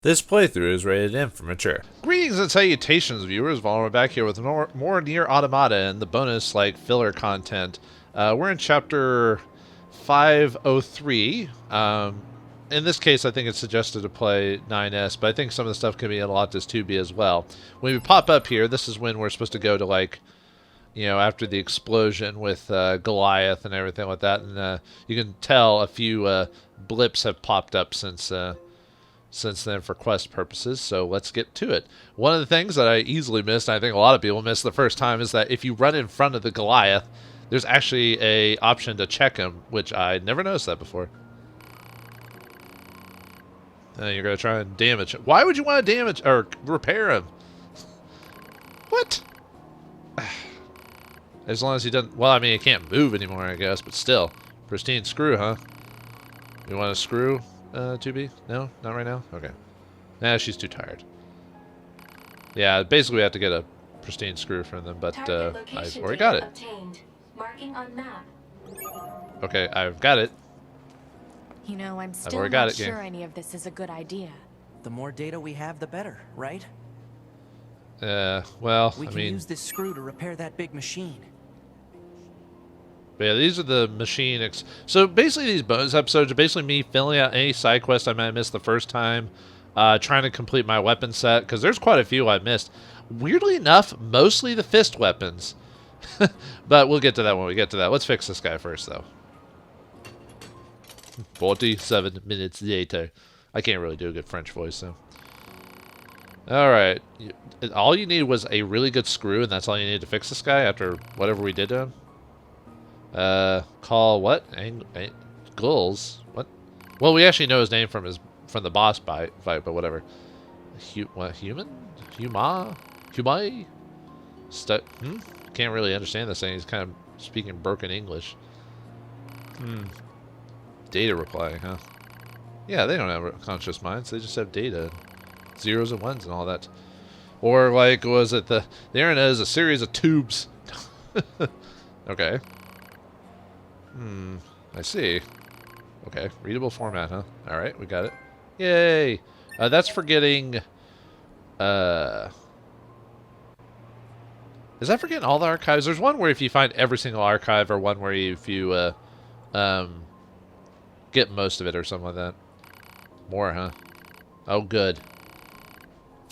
This playthrough is rated M for mature. Greetings and salutations, viewers. Vauldemare back here with more Nier Automata and the bonus, filler content. We're in chapter 503. In this case, I think it's suggested to play 9S, but I think some of the stuff can be unlocked as 2B as well. When we pop up here, this is when we're supposed to go to, after the explosion with Goliath and everything like that. And you can tell a few blips have popped up since then for quest purposes, so let's get to it. One of the things that I easily missed, and I think a lot of people missed the first time, is that if you run in front of the Goliath, there's actually a option to check him, which I never noticed that before. And you're going to try and damage him. Why would you want to damage or repair him? What? As long as he doesn't... Well, I mean, he can't move anymore, I guess, but still. Pristine screw, huh? You want to screw? 2B? No? Not right now? Okay. Nah, she's too tired. Yeah, basically we have to get a pristine screw from them, but I've already got it. Marking on map. Okay, I've got it. You know, I'm still not sure any of this is a good idea. The more data we have, the better, right? Well, we can use this screw to repair that big machine. But yeah, these are the machine so basically these bonus episodes are basically me filling out any side quest I might have missed the first time, trying to complete my weapon set, because there's quite a few I missed. Weirdly enough, mostly the fist weapons. But we'll get to that when we get to that. Let's fix this guy first, though. 47 minutes later. I can't really do a good French voice, so. Alright. All you need was a really good screw, and that's all you need to fix this guy after whatever we did to him. Call what? Gulls? What? Well, we actually know his name from the boss fight, but whatever. What? Human? Humai? Can't really understand this thing. He's kind of speaking broken English. Data reply, huh? Yeah, they don't have conscious minds. They just have data. Zeros and ones and all that. Or, was it the internet is a series of tubes. Okay. I see. Okay, readable format, huh? Alright, we got it. Yay! That's for getting... Is that for getting all the archives? There's one where if you find every single archive, or one where if you, get most of it, or something like that. More, huh? Oh, good.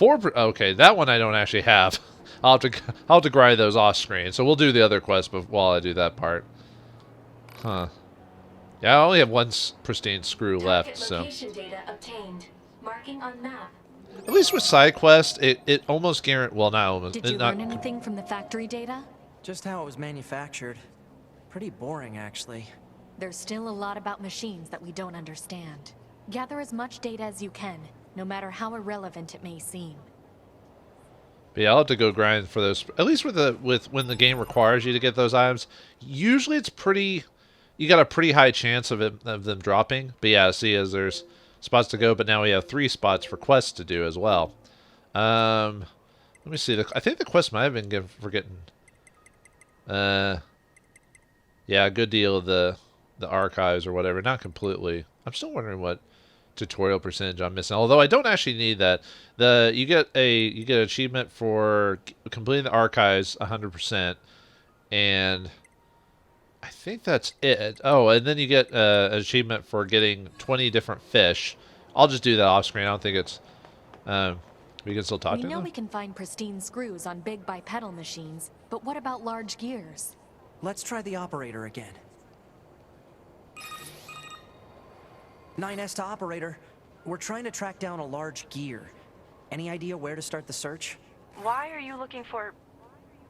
Okay, that one I don't actually have. I'll have to grind those off screen. So we'll do the other quest while I do that part. Huh. Yeah, I only have one pristine screw left, so. Location data obtained. Marking on map. At least with side quest, it almost guarantees. Well, not almost. Did you learn anything from the factory data? Just how it was manufactured. Pretty boring, actually. There's still a lot about machines that we don't understand. Gather as much data as you can, no matter how irrelevant it may seem. But yeah, I'll have to go grind for those. At least with when the game requires you to get those items, usually it's pretty. You got a pretty high chance of them dropping. But yeah, see, as there's spots to go, but now we have 3 spots for quests to do as well. Let me see. I think the quest might have been given for getting. Yeah, a good deal of the archives or whatever. Not completely. I'm still wondering what tutorial percentage I'm missing. Although I don't actually need that. You get an achievement for completing the archives 100%, and I think that's it. Oh, and then you get an achievement for getting 20 different fish. I'll just do that off screen. I don't think it's. We can still talk to them. We know we can find pristine screws on big bipedal machines, but what about large gears? Let's try the operator again. 9S to operator. We're trying to track down a large gear. Any idea where to start the search? Why are you looking for...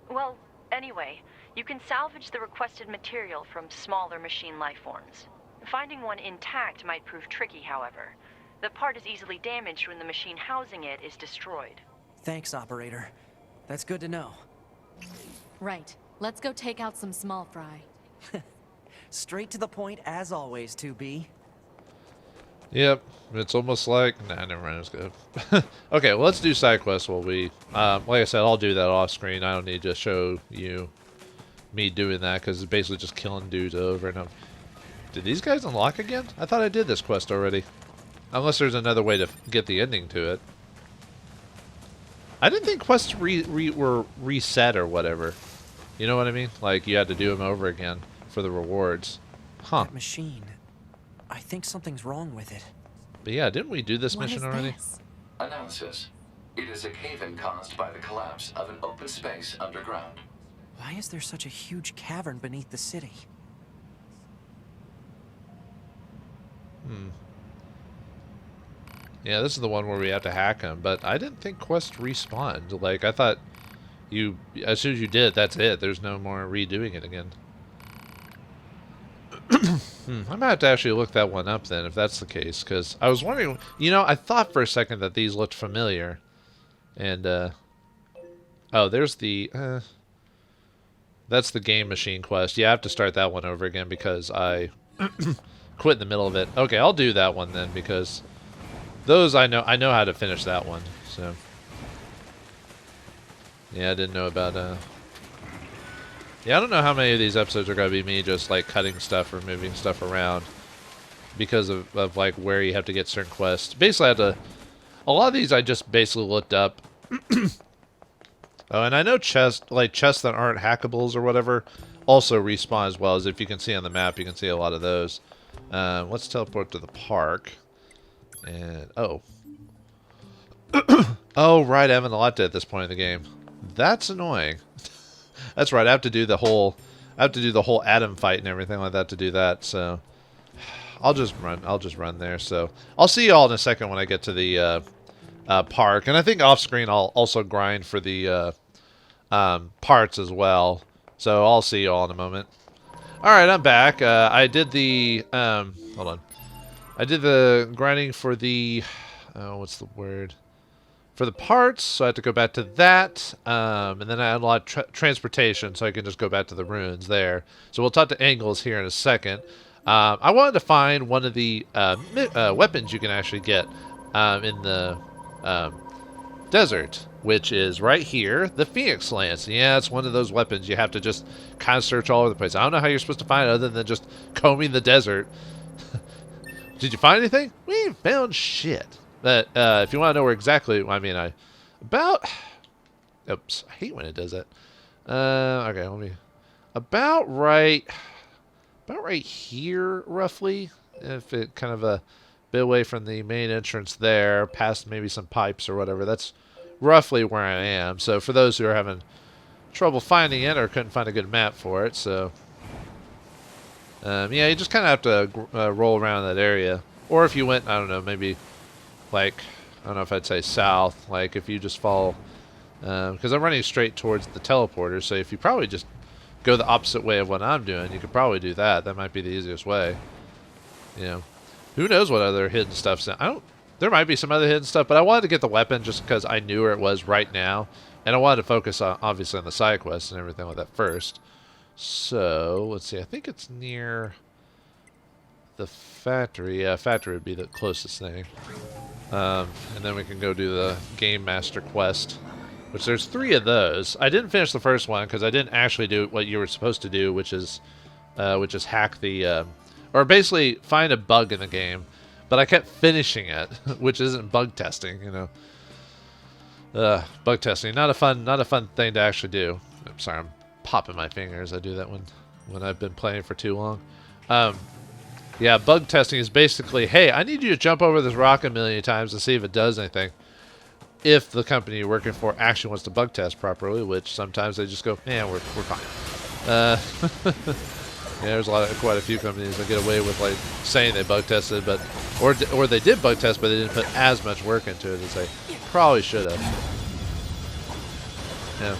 Well, anyway, you can salvage the requested material from smaller machine lifeforms. Finding one intact might prove tricky, however. The part is easily damaged when the machine housing it is destroyed. Thanks, operator. That's good to know. Right. Let's go take out some small fry. Straight to the point, as always, 2B. Yep, it's almost like... Nah, never mind, it's good. Okay, well, let's do side quests while we... like I said, I'll do that off screen. I don't need to show you me doing that, because it's basically just killing dudes over and over. Did these guys unlock again? I thought I did this quest already. Unless there's another way to get the ending to it. I didn't think quests were reset or whatever. You know what I mean? Like, you had to do them over again for the rewards. Huh. That machine. I think something's wrong with it. But yeah, didn't we do this What mission is already? this? Analysis. It is a cave-in caused by the collapse of an open space underground. Why is there such a huge cavern beneath the city? Yeah, this is the one where we have to hack him, but I didn't think quests respawned. Like, I thought you, as soon as you did, that's it. There's no more redoing it again. I might have to actually look that one up then, if that's the case, because I was wondering, you know, I thought for a second that these looked familiar. And, oh, there's the, that's the game machine quest. Yeah, I have to start that one over again because I quit in the middle of it. Okay, I'll do that one then, because those I know how to finish that one, so. Yeah, I didn't know about, yeah, I don't know how many of these episodes are going to be me just, like, cutting stuff or moving stuff around because of like, where you have to get certain quests. Basically, I had to... A lot of these I just basically looked up. Oh, and I know chests that aren't hackables or whatever also respawn as well, as if you can see on the map, you can see a lot of those. Let's teleport to the park. And, oh. Oh, right, I haven't unlocked it at this point in the game. That's annoying. That's right. I have to do the whole Atom fight and everything like that to do that. So I'll just run there. So I'll see y'all in a second when I get to the park. And I think off screen I'll also grind for the parts as well. So I'll see y'all in a moment. All right, I'm back. I did the hold on. I did the grinding for the what's the word? For the parts, so I have to go back to that, and then I unlocked transportation, so I can just go back to the ruins there. So we'll talk to Angles here in a second. I wanted to find one of the weapons you can actually get in the desert, which is right here, the Phoenix Lance. Yeah, it's one of those weapons you have to just kind of search all over the place. I don't know how you're supposed to find it other than just combing the desert. Did you find anything? We ain't found shit. But if you want to know where exactly, I mean, oops, I hate when it does that. Okay, let me, about right here, roughly. If it kind of a bit away from the main entrance there, past maybe some pipes or whatever. That's roughly where I am. So for those who are having trouble finding it or couldn't find a good map for it, so yeah, you just kind of have to roll around that area. Or if you went, I don't know, maybe. Like, I don't know if I'd say south, like if you just follow, because I'm running straight towards the teleporter, so if you probably just go the opposite way of what I'm doing, you could probably do that. That might be the easiest way. You know, who knows what other hidden stuff's in. There might be some other hidden stuff, but I wanted to get the weapon just because I knew where it was right now, and I wanted to focus on, obviously, on the side quests and everything like that first. So, let's see, I think it's near the factory. Yeah, factory would be the closest thing. And then we can go do the Game Master quest, which there's 3 of those. I didn't finish the first one because I didn't actually do what you were supposed to do, which is hack the, or basically find a bug in the game. But I kept finishing it, which isn't bug testing, you know. Bug testing, not a fun thing to actually do. I'm sorry, I'm popping my fingers. I do that when I've been playing for too long. Yeah, bug testing is basically, hey, I need you to jump over this rock a million times to see if it does anything. If the company you're working for actually wants to bug test properly, which sometimes they just go, yeah, we're fine. Yeah, there's quite a few companies that get away with like saying they bug tested, but or they did bug test, but they didn't put as much work into it as they probably should have. Yeah.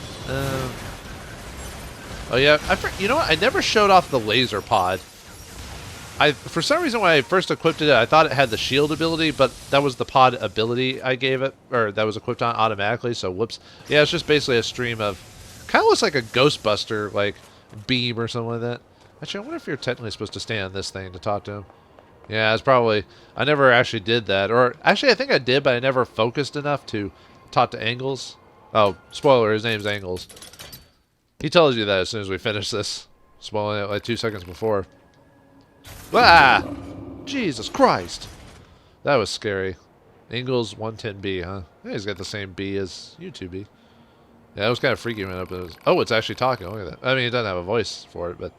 Oh yeah, you know what? I never showed off the laser pod. For some reason, when I first equipped it, I thought it had the shield ability, but that was the pod ability I gave it, or that was equipped on automatically, so whoops. Yeah, it's just basically a stream of, kind of looks like a Ghostbuster, like, beam or something like that. Actually, I wonder if you're technically supposed to stay on this thing to talk to him. Yeah, it's probably, I never actually did that, or, actually I think I did, but I never focused enough to talk to Angles. Oh, spoiler, his name's Angles. He tells you that as soon as we finish this. Spoiling it like 2 seconds before. Ah! Jesus Christ! That was scary. Ingalls 110B, huh? Yeah, he's got the same B as you 2B. Yeah, it was kind of freaky when it opened. Oh, it's actually talking. Look at that. I mean, it doesn't have a voice for it, but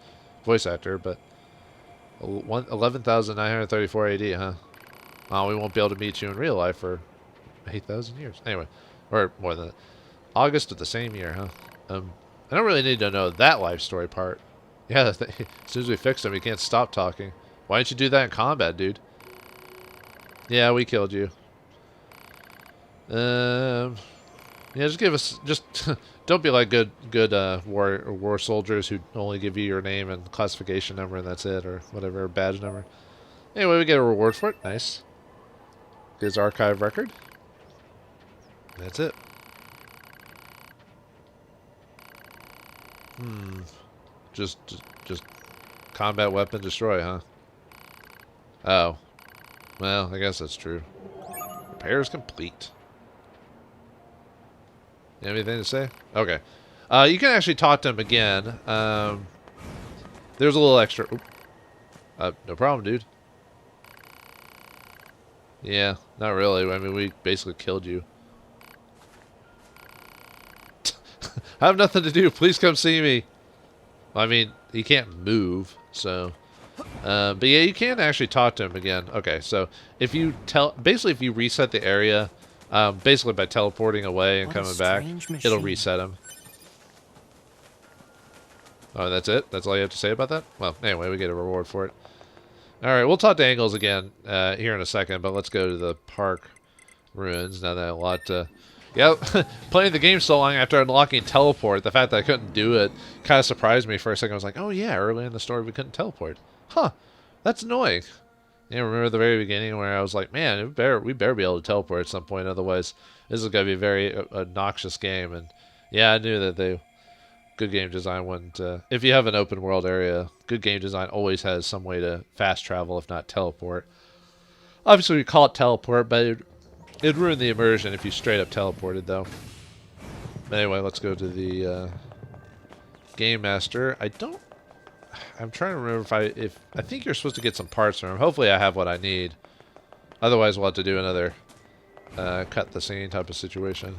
voice actor, but 11,934 AD, huh? Oh, we won't be able to meet you in real life for 8,000 years. Anyway, or more than that. August of the same year, huh? I don't really need to know that life story part. Yeah, as soon as we fixed him, he can't stop talking. Why didn't you do that in combat, dude? Yeah, we killed you. Yeah, just give us, don't be like good war soldiers who only give you your name and classification number and that's it, or whatever, badge number. Anyway, we get a reward for it. Nice. His archive record. That's it. Just combat weapon destroy, huh? Oh. Well, I guess that's true. Repair is complete. You have anything to say? Okay. You can actually talk to him again. There's a little extra... no problem, dude. Yeah, not really. I mean, we basically killed you. I have nothing to do. Please come see me. I mean, he can't move, so... but yeah, you can actually talk to him again. Okay, so if you basically if you reset the area, basically by teleporting away and coming back, it'll reset him. Oh, that's it? That's all you have to say about that? Well, anyway, we get a reward for it. Alright, we'll talk to Angles again here in a second, but let's go to the park ruins. Now that a lot... yeah, playing the game so long after unlocking teleport, the fact that I couldn't do it kind of surprised me for a second. I was like, oh yeah, early in the story we couldn't teleport. Huh, that's annoying. Yeah, remember the very beginning where I was like, man, we better be able to teleport at some point, otherwise this is going to be a very obnoxious game. And yeah, I knew that good game design wouldn't... if you have an open world area, good game design always has some way to fast travel, if not teleport. Obviously we call it teleport, but it'd ruin the immersion if you straight up teleported, though. Anyway, let's go to the Game Master. I'm trying to remember if I think you're supposed to get some parts from him. Hopefully I have what I need. Otherwise we'll have to do another cut the scene type of situation.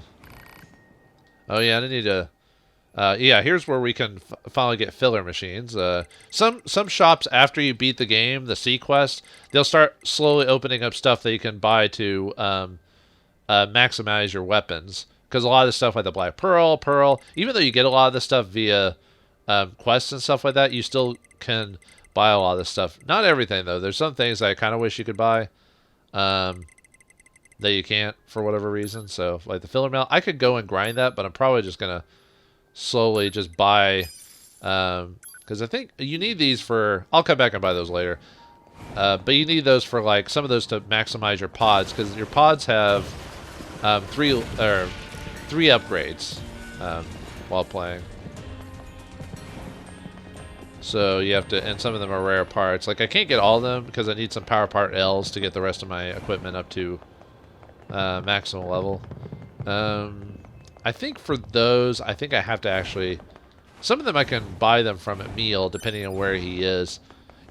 Oh yeah, I need to... yeah, here's where we can finally get filler machines. Some shops, after you beat the game, the C quest, they'll start slowly opening up stuff that you can buy to maximize your weapons. Because a lot of the stuff like the Black Pearl, even though you get a lot of the stuff via quests and stuff like that, you still can buy a lot of the stuff. Not everything, though. There's some things I kind of wish you could buy that you can't for whatever reason. So, like the filler mail, I could go and grind that, but I'm probably just going to slowly just buy, because I think you need these for... I'll come back and buy those later. But you need those for, like, some of those to maximize your pods, because your pods have three upgrades while playing. So you have to... And some of them are rare parts. Like, I can't get all of them because I need some power part Ls to get the rest of my equipment up to maximum level. I think for those, I think I have to actually... Some of them I can buy them from Emil, depending on where he is.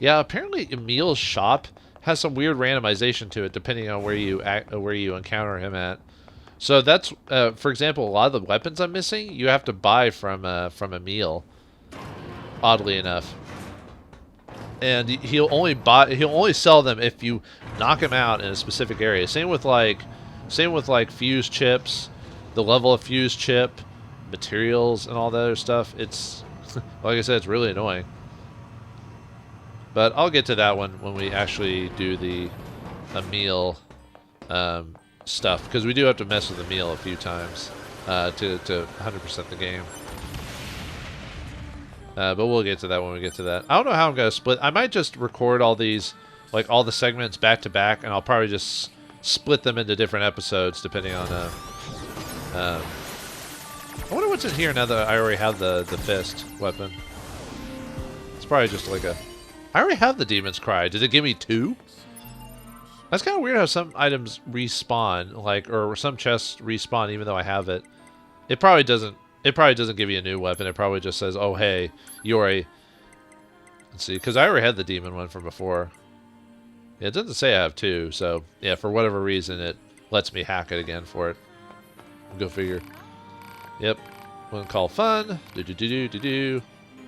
Yeah, apparently Emil's shop has some weird randomization to it, depending on where you encounter him at. So that's, for example, a lot of the weapons I'm missing, you have to buy from Emil. Oddly enough, and he'll only sell them if you knock him out in a specific area. Same with like fuse chips, the level of fuse chip, materials, and all that other stuff. It's like I said, it's really annoying. But I'll get to that one when we actually do the Emil stuff, because we do have to mess with Emil a few times to 100% the game. But we'll get to that when we get to that. I don't know how I'm going to split. I might just record all these, like all the segments back to back, and I'll probably just split them into different episodes depending on... I wonder what's in here now that I already have the fist weapon. It's probably just like a... I already have the Demon's Cry. Did it give me 2? That's kind of weird how some items respawn, like, or some chests respawn even though I have it. It probably doesn't give you a new weapon. It probably just says, oh, hey, you're a... Let's see, because I already had the demon one from before. Yeah, it doesn't say I have 2, so yeah, for whatever reason, it lets me hack it again for it. Go figure. Yep. One call fun. Do.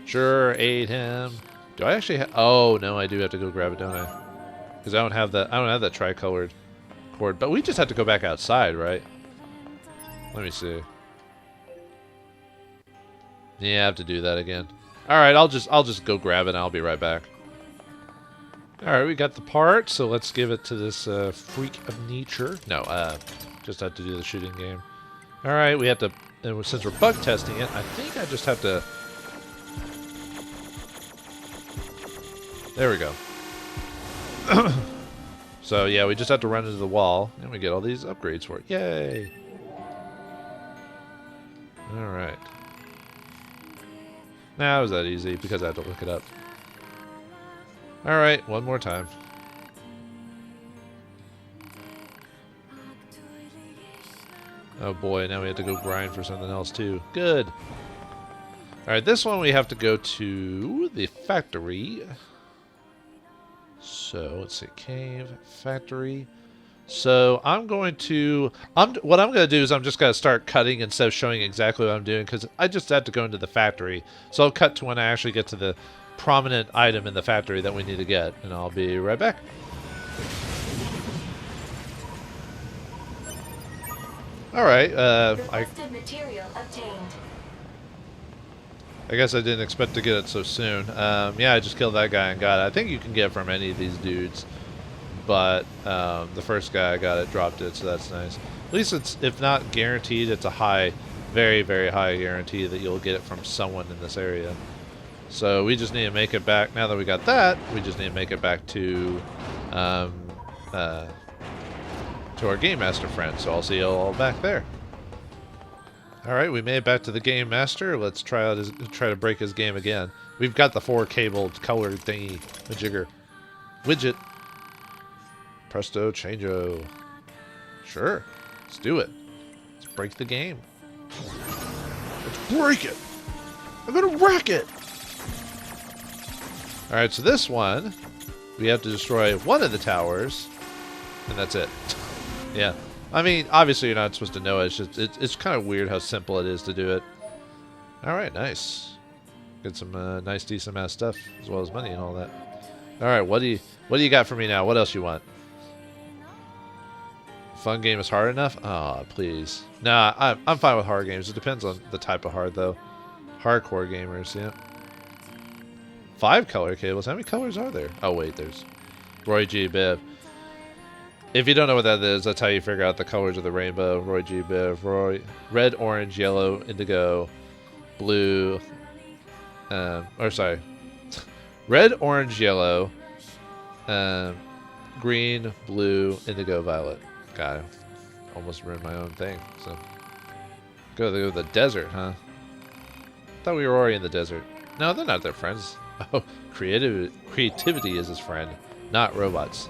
Sure, ate him. Do I actually have... Oh, no, I do have to go grab it, don't I? Because I don't have that tricolored cord. But we just have to go back outside, right? Let me see. Yeah, I have to do that again. Alright, I'll just go grab it and I'll be right back. Alright, we got the part, so let's give it to this freak of nature. No, just have to do the shooting game. Alright, we have to... And since we're bug testing it, I think I just have to... There we go. So, yeah, we just have to run into the wall, and we get all these upgrades for it. Yay! Alright. Nah, it was that easy, because I had to look it up. Alright, one more time. Oh boy, now we have to go grind for something else too. Good! Alright, this one we have to go to the factory. So, let's see, cave, factory. So, what I'm going to do is I'm just going to start cutting instead of showing exactly what I'm doing, because I just had to go into the factory. So I'll cut to when I actually get to the prominent item in the factory that we need to get, and I'll be right back. Alright, Requested material obtained. I guess I didn't expect to get it so soon. Yeah, I just killed that guy and got it. I think you can get it from any of these dudes. But the first guy I got it, dropped it, so that's nice. At least it's, if not guaranteed, it's a high, very, very high guarantee that you'll get it from someone in this area. So we just need to make it back. Now that we got that, we just need to make it back to our Game Master friend. So I'll see you all back there. Alright, we made it back to the Game Master. Let's try to break his game again. We've got the 4-cabled colored thingy majigger. Widget. Presto changeo. Sure. Let's do it. Let's break the game. Let's break it! I'm gonna wreck it! Alright, so this one, we have to destroy one of the towers, and that's it. Yeah. I mean, obviously you're not supposed to know it. It's just, it's kind of weird how simple it is to do it. Alright, nice. Get some nice, decent amount of stuff, as well as money and all that. Alright, what do you got for me now? What else you want? Fun game is hard enough? Aw, please. Nah, I'm fine with hard games. It depends on the type of hard, though. Hardcore gamers, yeah. 5 color cables. How many colors are there? Oh, wait, there's Roy G. Biv. If you don't know what that is, that's how you figure out the colors of the rainbow. Roy G. Biv. Red, orange, yellow, indigo, blue. Sorry. Red, orange, yellow, green, blue, indigo, violet. God, I almost ruined my own thing. So, go to the desert, huh? Thought we were already in the desert. No, they're not their friends. Oh, creativity is his friend, not robots.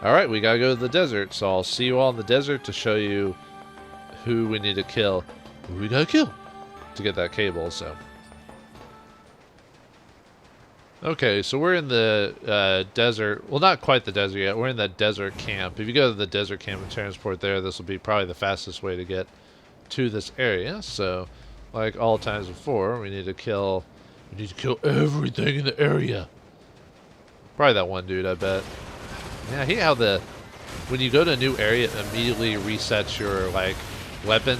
Alright, we gotta go to the desert, so I'll see you all in the desert to show you who we need to kill. Who we gotta kill to get that cable, so. Okay, so we're in the desert. Well, not quite the desert yet. We're in that desert camp. If you go to the desert camp and transport there, this will be probably the fastest way to get to this area. So, like all times before, we need to kill everything in the area. Probably that one dude, I bet. Yeah, I hate how when you go to a new area, it immediately resets your, like, weapon.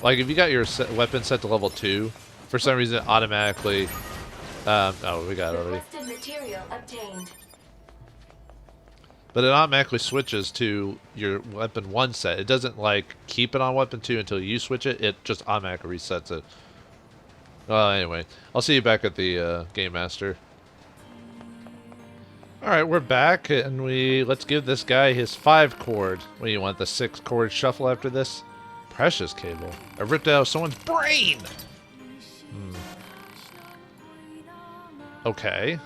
Like, if you got your weapon set to level 2, for some reason it automatically... oh, we got it already. Material obtained. But it automatically switches to your weapon 1 set. It doesn't, like, keep it on weapon 2 until you switch it. It just automatically resets it. Anyway, I'll see you back at the Game Master. Alright, we're back, and let's give this guy his 5 cord. What do you want, the 6 cord shuffle after this? Precious cable. I ripped out someone's brain! Okay.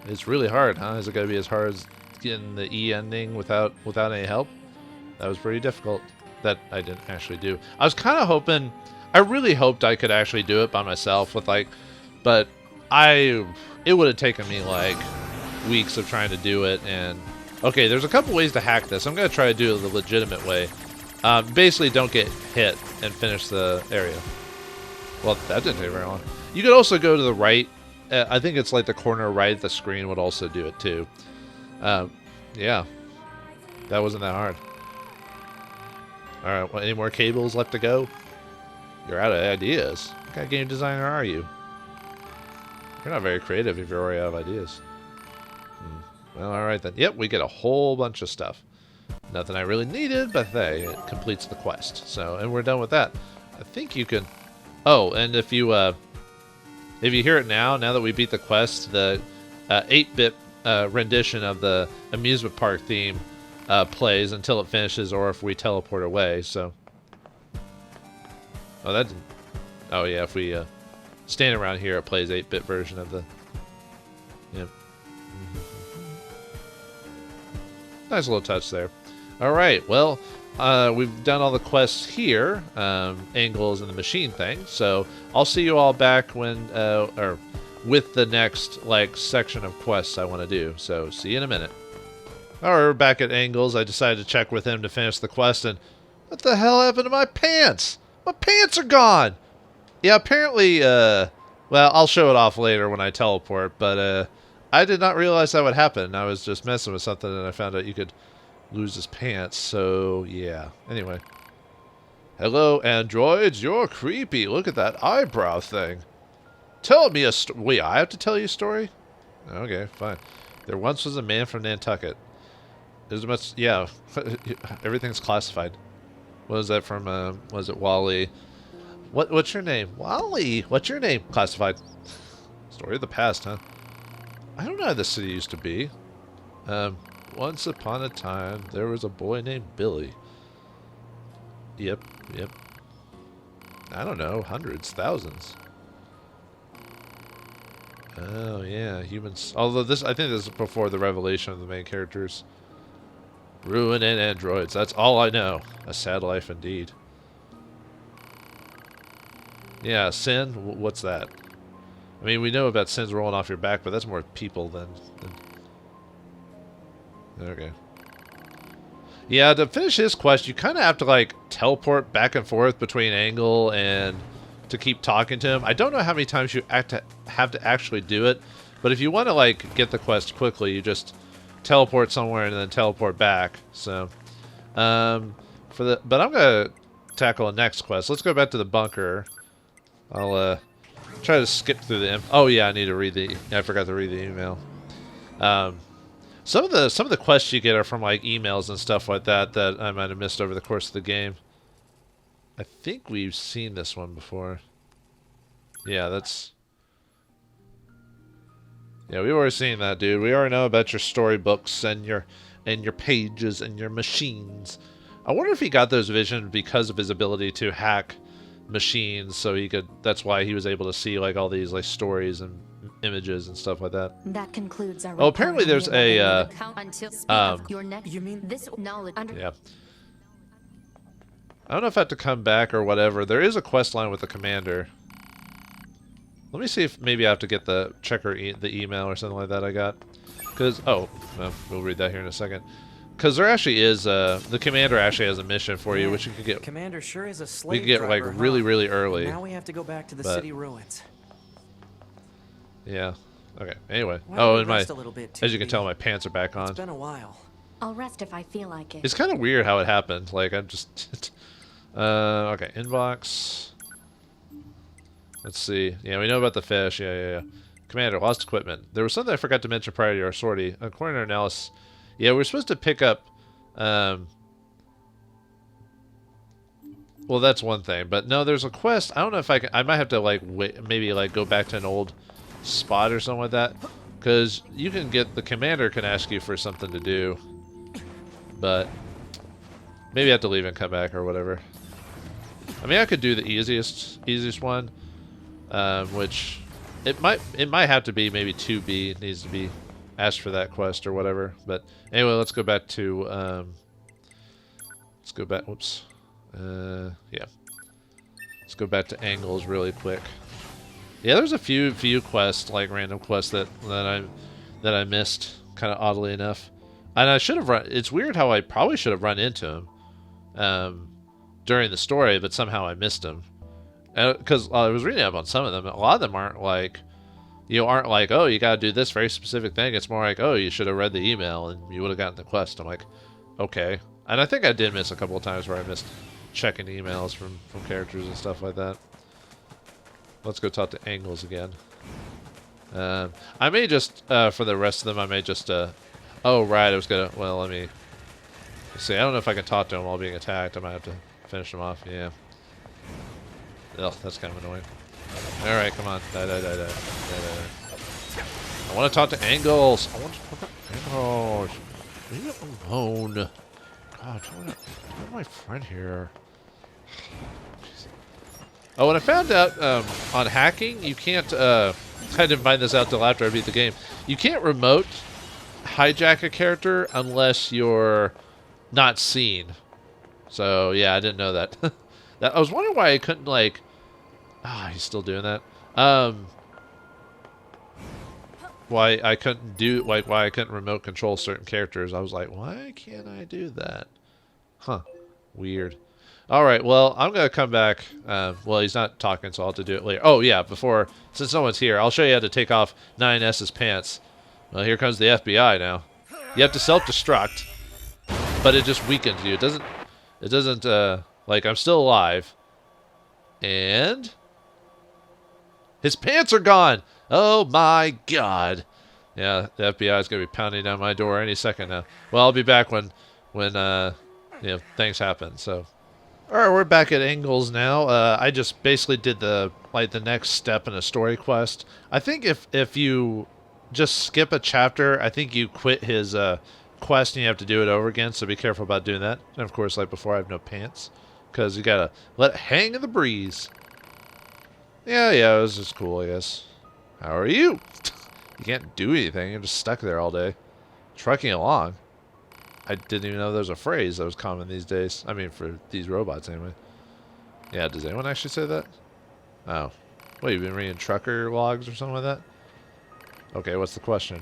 It's really hard, huh? Is it going to be as hard as getting the E ending without any help? That was pretty difficult. That I didn't actually do. I was kind of hoping... I really hoped I could actually do it by myself with, like... But it would have taken me, like, weeks of trying to do it, and Okay, there's a couple ways to hack this. I'm going to try to do it the legitimate way. Basically, don't get hit and finish the area. Well, that didn't take very long. You could also go to the right. I think it's like the corner right of the screen would also do it too. Yeah. That wasn't that hard. Alright, well, any more cables left to go? You're out of ideas. What kind of game designer are you? You're not very creative if you're already out of ideas. Well, alright then. Yep, we get a whole bunch of stuff. Nothing I really needed, but hey, it completes the quest. So, and we're done with that. I think you can... Oh, and if you hear it now that we beat the quest, the 8-bit rendition of the amusement park theme plays until it finishes, or if we teleport away. So, oh, that didn't... Oh yeah, if we stand around here, it plays 8-bit version of the... Yep. Nice little touch there. Alright, well, we've done all the quests here, angles and the machine thing, so I'll see you all back when, or with the next, like, section of quests I want to do, so see you in a minute. Alright, we're back at angles. I decided to check with him to finish the quest, and what the hell happened to my pants? My pants are gone! Yeah, apparently, well, I'll show it off later when I teleport, but, I did not realize that would happen. I was just messing with something and I found out you could lose his pants, so yeah. Anyway. Hello, androids. You're creepy. Look at that eyebrow thing. Tell me a story. Wait, I have to tell you a story? Okay, fine. There once was a man from Nantucket. There's much, yeah. Everything's classified. What was that from, was it Wally? What's your name? Wally! What's your name? Classified. Story of the past, huh? I don't know how this city used to be. Once upon a time, there was a boy named Billy. Yep. I don't know, hundreds, thousands. Oh, yeah, humans. Although this, I think this is before the revelation of the main characters. Ruin and androids, that's all I know. A sad life indeed. Yeah, sin, what's that? I mean, we know about sins rolling off your back, but that's more people than... Okay. Yeah, to finish his quest, you kind of have to, like, teleport back and forth between Angle and to keep talking to him. I don't know how many times you have to actually do it, but if you want to, like, get the quest quickly, you just teleport somewhere and then teleport back. So, but I'm going to tackle the next quest. Let's go back to the bunker. I'll, try to skip through the oh yeah, I need to read the... I forgot to read the email. Some of the quests you get are from like emails and stuff like that I might have missed over the course of the game. I think we've seen this one before. Yeah, that's... Yeah, we've already seen that, dude. We already know about your storybooks and your pages and your machines. I wonder if he got those visions because of his ability to hack machines, so he could... That's why he was able to see like all these like stories and images and stuff like that. That concludes our... Oh, apparently there's a You mean this knowledge under... yeah. I don't know if I have to come back or whatever. There is a quest line with the commander. Let me see if maybe I have to get the the email or something like that I got. Because well, we'll read that here in a second. Because there actually is the commander actually has a mission for you, which you could get. Commander sure is a slave we could get like driver, really early. Now we have to go back to the city ruins. Yeah. Okay. Anyway. Well, Oh, and rest a little bit, as you can 2B. tell, my pants are back on. It's been a while. I'll rest if I feel like it. It's kind of weird how it happened. Like I'm just. Okay. Inbox. Let's see. Yeah, we know about the fish. Yeah. Commander, lost equipment. There was something I forgot to mention prior to our sortie. According to our analysis, yeah, we're supposed to pick up. Well, that's one thing, but no, there's a quest. I don't know if I can. I might have to like maybe like go back to an old spot or something like that, because you can get the commander can ask you for something to do, but maybe I have to leave and come back or whatever. I mean, I could do the easiest one, which it might have to be maybe 2B. It needs to be asked for that quest or whatever. But anyway, let's go back to let's go back. Whoops. Yeah. Let's go back to angles really quick. Yeah, there's a few quests, like random quests that I missed, kind of oddly enough. And I should have run. It's weird how I probably should have run into him during the story, but somehow I missed him. Because I was reading up on some of them. A lot of them aren't like, oh, you got to do this very specific thing. It's more like, oh, you should have read the email and you would have gotten the quest. I'm like, okay. And I think I did miss a couple of times where I missed checking emails from characters and stuff like that. Let's go talk to Angles again. I may just, for the rest of them, I may just, oh, right, I was going to, well, let me see. I don't know if I can talk to him while being attacked. I might have to finish him off. Yeah. Ugh, that's kind of annoying. Alright, come on. Die. I want to talk to Angles. I want to talk to Angles. Leave it alone. God, tell my friend here. Oh, and I found out on hacking, you can't, I didn't find this out till after I beat the game. You can't remote hijack a character unless you're not seen. So, yeah, I didn't know that. I was wondering why I couldn't, like... Ah, he's still doing that. Why I couldn't do... Like, why I couldn't remote control certain characters. I was like, why can't I do that? Huh. Weird. Alright, well, I'm going to come back. Well, he's not talking, so I'll have to do it later. Oh, yeah, before... Since no one's here, I'll show you how to take off 9S's pants. Well, here comes the FBI now. You have to self-destruct, but it just weakens you. It doesn't, like, I'm still alive. And... his pants are gone! Oh my god. Yeah, the FBI is going to be pounding down my door any second now. Well, I'll be back when you know, things happen, so... Alright, we're back at Angles now. I just basically did the next step in a story quest. I think if you just skip a chapter, I think you quit his quest and you have to do it over again, so be careful about doing that. And of course, like before, I have no pants, because you gotta let it hang in the breeze. Yeah, it was just cool, I guess. How are you? You can't do anything, you're just stuck there all day. Trucking along. I didn't even know there was a phrase that was common these days. I mean, for these robots, anyway. Yeah, does anyone actually say that? Oh. What, you've been reading trucker logs or something like that? Okay, what's the question?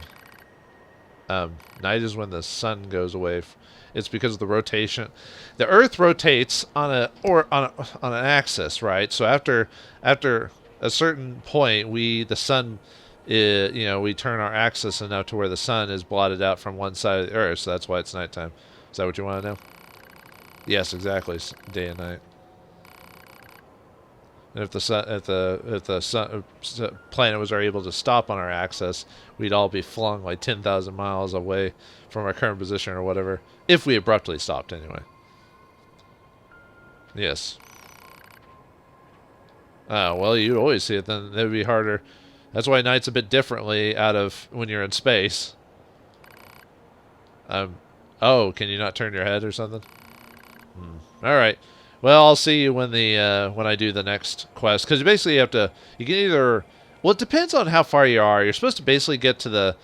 Night is when the sun goes away. It's because of the rotation. The Earth rotates on an axis, right? So after a certain point, the sun... we turn our axis enough to where the sun is blotted out from one side of the Earth, so that's why it's nighttime. Is that what you want to know? Yes, exactly. It's day and night. And if the planet was able to stop on our axis, we'd all be flung like 10,000 miles away from our current position or whatever. If we abruptly stopped, anyway. Yes. Oh, well, you always see it, then it would be harder. That's why night's a bit differently out of when you're in space. Oh, can you not turn your head or something? All right. Well, I'll see you when when I do the next quest, because basically you can either. Well, it depends on how far you are. You're supposed to basically get to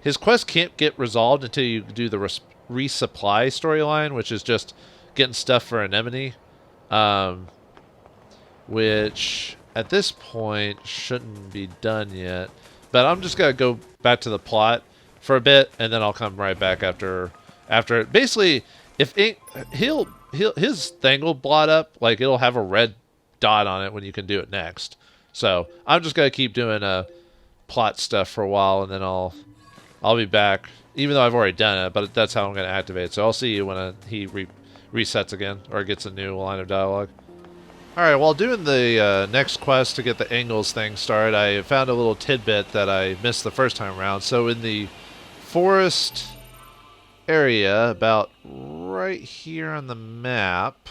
his quest can't get resolved until you do the resupply storyline, which is just getting stuff for Anemone, which. At this point, shouldn't be done yet. But I'm just going to go back to the plot for a bit, and then I'll come right back after it. Basically, if his thing will blot up, like it'll have a red dot on it when you can do it next. So I'm just going to keep doing plot stuff for a while, and then I'll be back. Even though I've already done it, but that's how I'm going to activate it. So I'll see you when he resets again, or gets a new line of dialogue. Alright, while doing the next quest to get the Angles thing started, I found a little tidbit that I missed the first time around. So in the forest area, about right here on the map,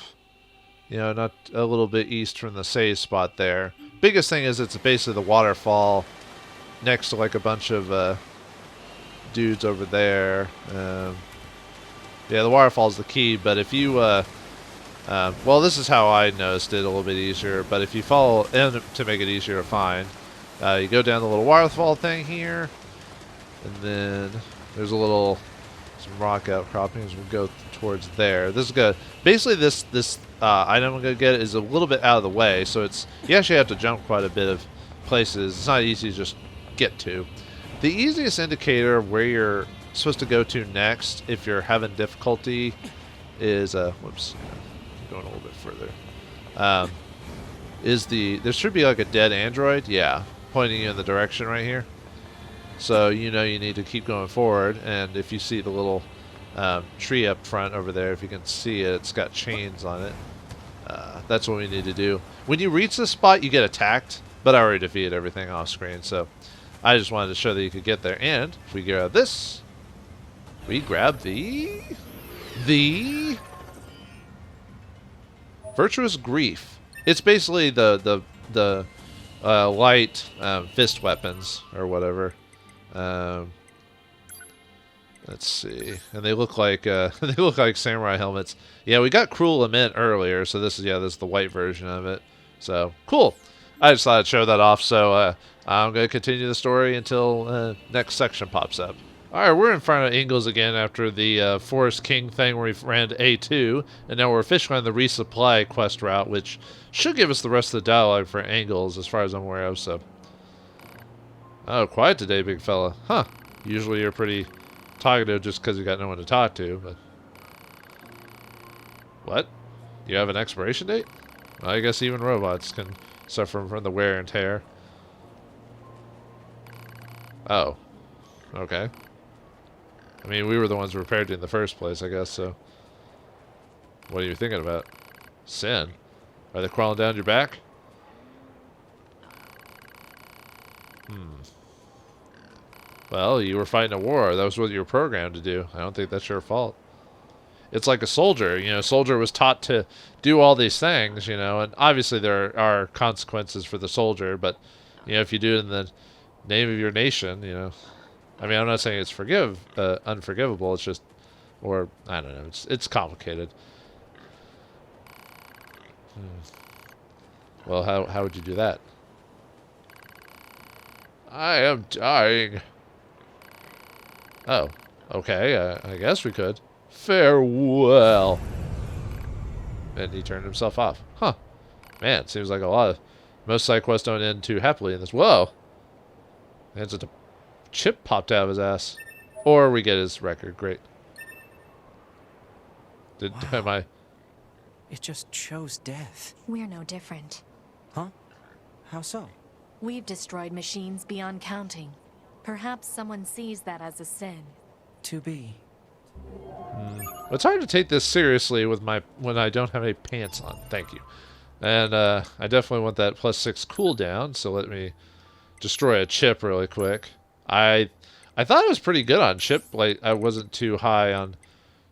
not a little bit east from the save spot there. Biggest thing is it's basically the waterfall next to like a bunch of dudes over there. Yeah, the waterfall's the key, but if you... well, this is how I noticed it a little bit easier, but if you follow, and to make it easier to find, you go down the little waterfall thing here, and then there's some rock outcroppings. We'll go towards there. This is good. Basically, this item I'm going to get is a little bit out of the way, so you actually have to jump quite a bit of places. It's not easy to just get to. The easiest indicator of where you're supposed to go to next if you're having difficulty is whoops, going a little bit further. There should be like a dead android, yeah, pointing you in the direction right here. So you know you need to keep going forward, and if you see the little tree up front over there, if you can see it, it's got chains on it. That's what we need to do. When you reach this spot, you get attacked, but I already defeated everything off screen, so I just wanted to show that you could get there. And if we grab this, we grab the Virtuous Grief. It's basically the light fist weapons or whatever. Let's see, and they look like samurai helmets. Yeah, we got Cruel Lament earlier, so this is the white version of it. So cool. I just thought I'd show that off. So I'm gonna continue the story until next section pops up. All right, we're in front of Ingalls again after the Forest King thing where we ran to A2, and now we're officially on the resupply quest route, which should give us the rest of the dialogue for Ingalls, as far as I'm aware of. So, oh, quiet today, big fella. Huh? Usually you're pretty talkative just because you got no one to talk to. But what? You have an expiration date? Well, I guess even robots can suffer from the wear and tear. Oh, okay. I mean, we were the ones who repaired it in the first place, I guess, so. What are you thinking about? Sin? Are they crawling down your back? Well, you were fighting a war. That was what you were programmed to do. I don't think that's your fault. It's like a soldier. You know, a soldier was taught to do all these things, you know, and obviously there are consequences for the soldier, but, you know, if you do it in the name of your nation, you know. I mean, I'm not saying it's unforgivable. It's just, or I don't know. It's complicated. Well, how would you do that? I am dying. Oh, okay. I guess we could. Farewell. And he turned himself off. Huh. Man, seems like most side quests don't end too happily in this. Whoa. And a chip popped out of his ass. Or we get his record. Great. Wow. It just chose death. We're no different. Huh? How so? We've destroyed machines beyond counting. Perhaps someone sees that as a sin. To be. It's hard to take this seriously when I don't have any pants on. Thank you. And I definitely want that +6 cooldown, so let me destroy a chip really quick. I thought I was pretty good on chip, like I wasn't too high on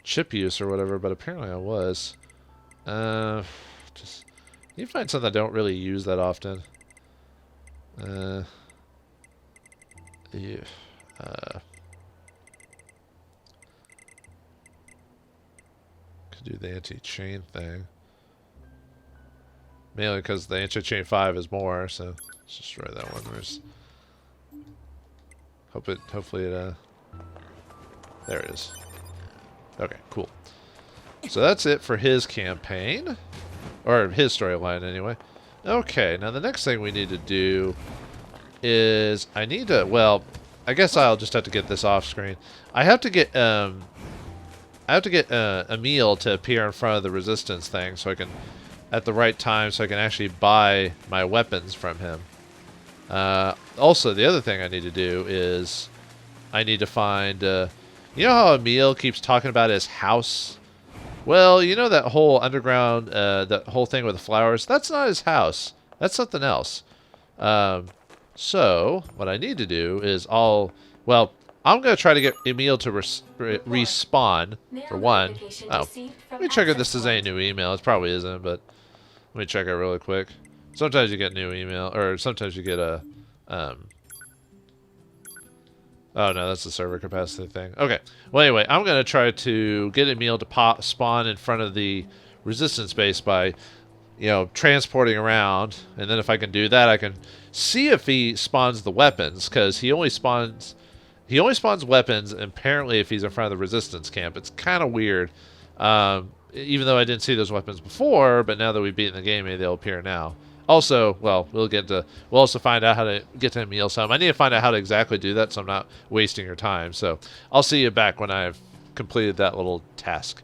chip use or whatever, but apparently I was. Just you find something I don't really use that often. Yeah. Could do the anti-chain thing. Mainly because the anti-chain 5 is more, so let's destroy that one. Hopefully it there it is. Okay, cool. So that's it for his campaign. Or his storyline anyway. Okay, now the next thing we need to do is well, I guess I'll just have to get this off screen. I have to get Emil to appear in front of the resistance thing so I can at the right time so I can actually buy my weapons from him. Also, the other thing I need to do is I need to find you know how Emil keeps talking about his house? Well, you know that whole underground, that whole thing with the flowers? That's not his house. That's something else. So, what I need to do is I'm going to try to get Emil to respawn, for one. Oh, let me check if this is a new email. It probably isn't, but let me check it really quick. Sometimes you get new email, or sometimes you get a, oh no, that's the server capacity thing. Okay. Well, anyway, I'm going to try to get Emil to spawn in front of the resistance base by, you know, transporting around. And then if I can do that, I can see if he spawns the weapons, because he only spawns weapons, apparently, if he's in front of the resistance camp. It's kind of weird. Even though I didn't see those weapons before, but now that we've beaten the game, maybe they'll appear now. Also, well, we'll also find out how to get to Emil's home. I need to find out how to exactly do that so I'm not wasting your time. So I'll see you back when I've completed that little task.